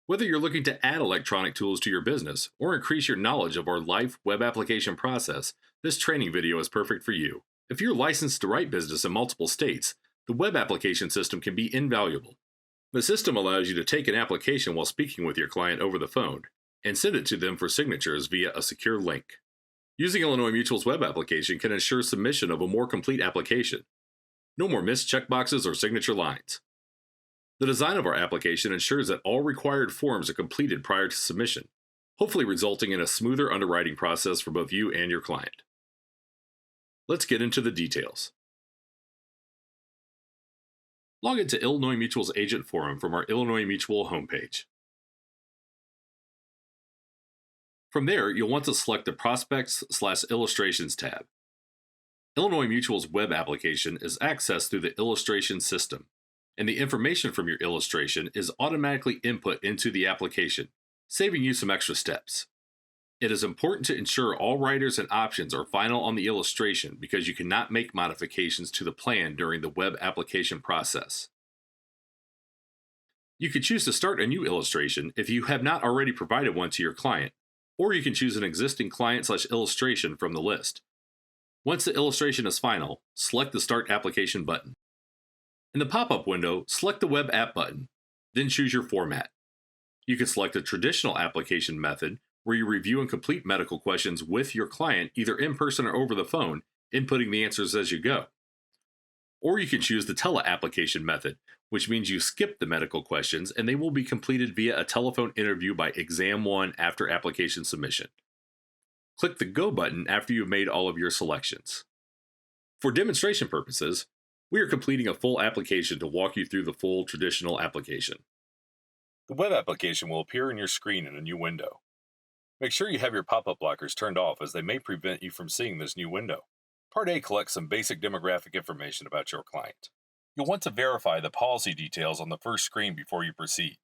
Whether you're looking to add electronic tools to your business or increase your knowledge of our live web application process, this training video is perfect for you. If you're licensed to write business in multiple states, the web application system can be invaluable. The system allows you to take an application while speaking with your client over the phone and send it to them for signatures via a secure link. Using Illinois Mutual's web application can ensure submission of a more complete application. No more missed checkboxes or signature lines. The design of our application ensures that all required forms are completed prior to submission, hopefully resulting in a smoother underwriting process for both you and your client. Let's get into the details. Log into Illinois Mutual's Agent Forum from our Illinois Mutual homepage. From there, you'll want to select the Prospects/Illustrations tab. Illinois Mutual's web application is accessed through the illustration system, and the information from your illustration is automatically input into the application, saving you some extra steps. It is important to ensure all writers and options are final on the illustration because you cannot make modifications to the plan during the web application process. You can choose to start a new illustration if you have not already provided one to your client, or you can choose an existing client/illustration from the list. Once the illustration is final, select the Start Application button. In the pop-up window, select the Web App button, then choose your format. You can select a traditional application method where you review and complete medical questions with your client either in person or over the phone, inputting the answers as you go. Or you can choose the tele-application method, which means you skip the medical questions and they will be completed via a telephone interview by Exam 1 after application submission. Click the Go button after you've made all of your selections. For demonstration purposes, we are completing a full application to walk you through the full traditional application. The web application will appear on your screen in a new window. Make sure you have your pop-up blockers turned off as they may prevent you from seeing this new window. Part A collects some basic demographic information about your client. You'll want to verify the policy details on the first screen before you proceed.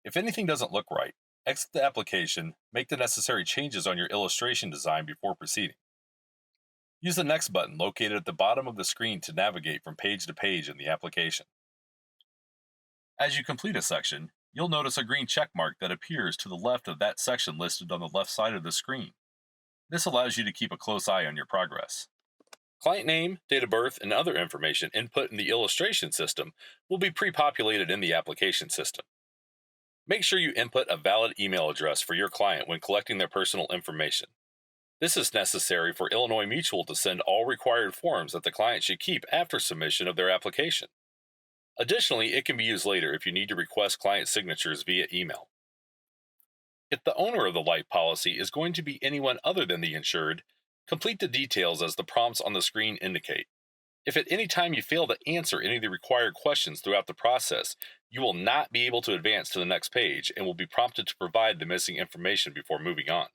If anything doesn't look right, exit the application, make the necessary changes on your illustration design before proceeding. Use the Next button located at the bottom of the screen to navigate from page to page in the application. As you complete a section, you'll notice a green check mark that appears to the left of that section listed on the left side of the screen. This allows you to keep a close eye on your progress. Client name, date of birth, and other information input in the illustration system will be pre-populated in the application system. Make sure you input a valid email address for your client when collecting their personal information. This is necessary for Illinois Mutual to send all required forms that the client should keep after submission of their application. Additionally, it can be used later if you need to request client signatures via email. If the owner of the life policy is going to be anyone other than the insured, complete the details as the prompts on the screen indicate. If at any time you fail to answer any of the required questions throughout the process, you will not be able to advance to the next page and will be prompted to provide the missing information before moving on.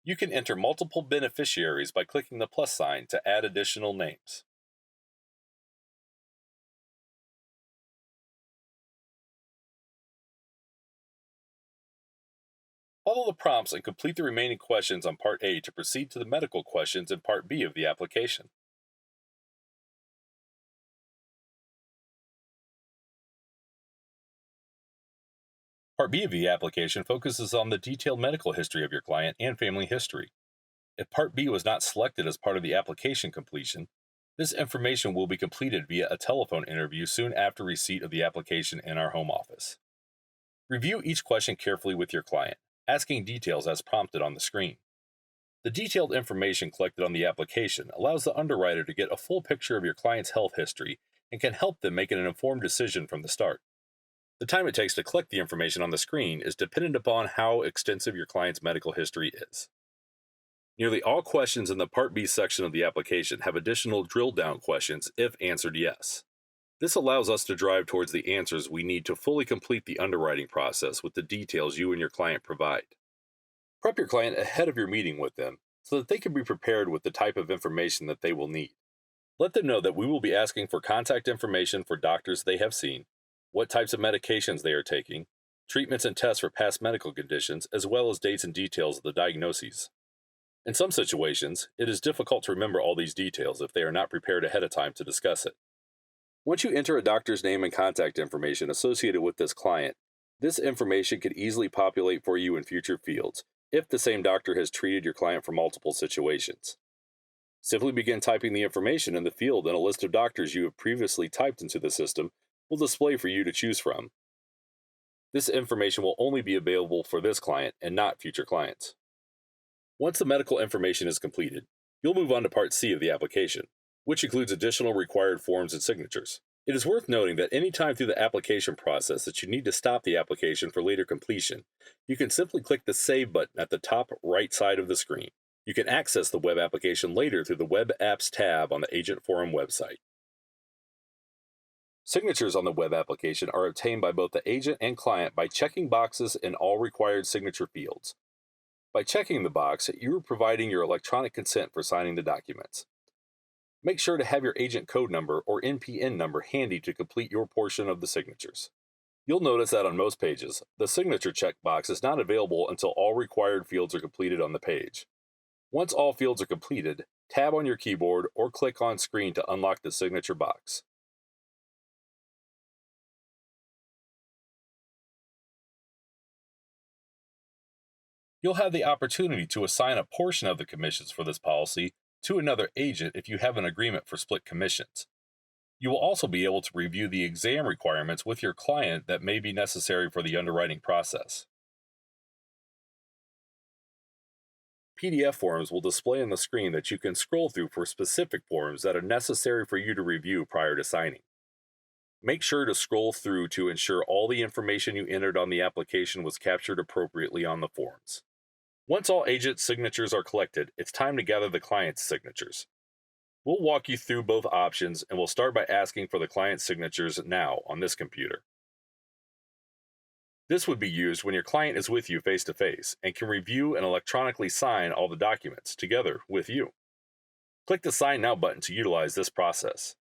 You can enter multiple beneficiaries by clicking the plus sign to add additional names. Follow the prompts and complete the remaining questions on Part A to proceed to the medical questions in Part B of the application. Part B of the application focuses on the detailed medical history of your client and family history. If Part B was not selected as part of the application completion, this information will be completed via a telephone interview soon after receipt of the application in our home office. Review each question carefully with your client, asking details as prompted on the screen. The detailed information collected on the application allows the underwriter to get a full picture of your client's health history and can help them make an informed decision from the start. The time it takes to collect the information on the screen is dependent upon how extensive your client's medical history is. Nearly all questions in the Part B section of the application have additional drill-down questions if answered yes. This allows us to drive towards the answers we need to fully complete the underwriting process with the details you and your client provide. Prep your client ahead of your meeting with them so that they can be prepared with the type of information that they will need. Let them know that we will be asking for contact information for doctors they have seen, what types of medications they are taking, treatments and tests for past medical conditions, as well as dates and details of the diagnoses. In some situations, it is difficult to remember all these details if they are not prepared ahead of time to discuss it. Once you enter a doctor's name and contact information associated with this client, this information could easily populate for you in future fields if the same doctor has treated your client for multiple situations. Simply begin typing the information in the field, and a list of doctors you have previously typed into the system will display for you to choose from. This information will only be available for this client and not future clients. Once the medical information is completed, you'll move on to Part C of the application, which includes additional required forms and signatures. It is worth noting that any time through the application process that you need to stop the application for later completion, you can simply click the Save button at the top right side of the screen. You can access the web application later through the Web Apps tab on the Agent Forum website. Signatures on the web application are obtained by both the agent and client by checking boxes in all required signature fields. By checking the box, you are providing your electronic consent for signing the documents. Make sure to have your agent code number or NPN number handy to complete your portion of the signatures. You'll notice that on most pages, the signature checkbox is not available until all required fields are completed on the page. Once all fields are completed, tab on your keyboard or click on screen to unlock the signature box. You'll have the opportunity to assign a portion of the commissions for this policy to another agent if you have an agreement for split commissions. You will also be able to review the exam requirements with your client that may be necessary for the underwriting process. PDF forms will display on the screen that you can scroll through for specific forms that are necessary for you to review prior to signing. Make sure to scroll through to ensure all the information you entered on the application was captured appropriately on the forms. Once all agent signatures are collected, it's time to gather the client's signatures. We'll walk you through both options, and we'll start by asking for the client's signatures now on this computer. This would be used when your client is with you face-to-face and can review and electronically sign all the documents together with you. Click the Sign Now button to utilize this process.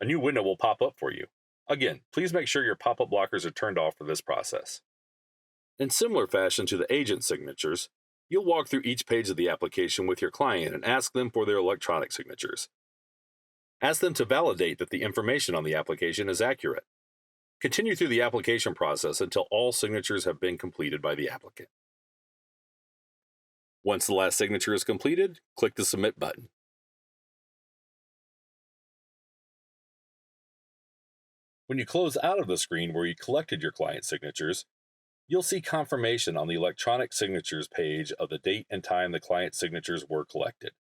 A new window will pop up for you. Again, please make sure your pop-up blockers are turned off for this process. In similar fashion to the agent signatures, you'll walk through each page of the application with your client and ask them for their electronic signatures. Ask them to validate that the information on the application is accurate. Continue through the application process until all signatures have been completed by the applicant. Once the last signature is completed, click the Submit button. When you close out of the screen where you collected your client's signatures, you'll see confirmation on the electronic signatures page of the date and time the client's signatures were collected.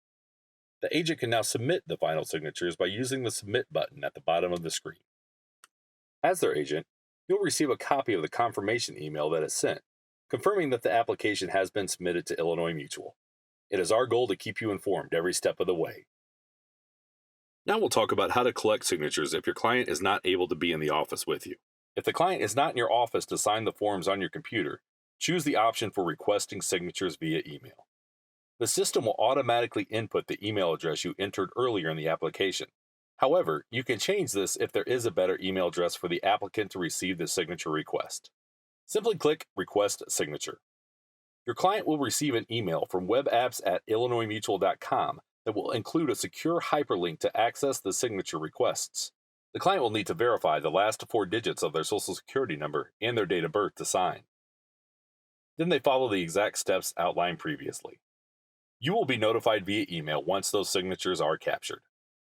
The agent can now submit the final signatures by using the Submit button at the bottom of the screen. As their agent, you'll receive a copy of the confirmation email that is sent, confirming that the application has been submitted to Illinois Mutual. It is our goal to keep you informed every step of the way. Now we'll talk about how to collect signatures if your client is not able to be in the office with you. If the client is not in your office to sign the forms on your computer, choose the option for requesting signatures via email. The system will automatically input the email address you entered earlier in the application. However, you can change this if there is a better email address for the applicant to receive the signature request. Simply click Request Signature. Your client will receive an email from webapps@illinoismutual.com that will include a secure hyperlink to access the signature requests. The client will need to verify the last 4 digits of their Social Security number and their date of birth to sign. Then they follow the exact steps outlined previously. You will be notified via email once those signatures are captured.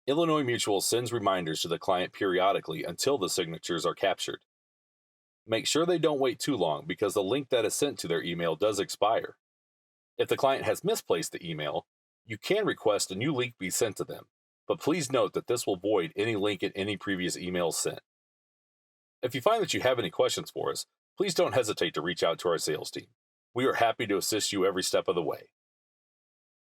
Illinois Mutual sends reminders to the client periodically until the signatures are captured. Make sure they don't wait too long because the link that is sent to their email does expire. If the client has misplaced the email, you can request a new link be sent to them, but please note that this will void any link in any previous emails sent. If you find that you have any questions for us, please don't hesitate to reach out to our sales team. We are happy to assist you every step of the way.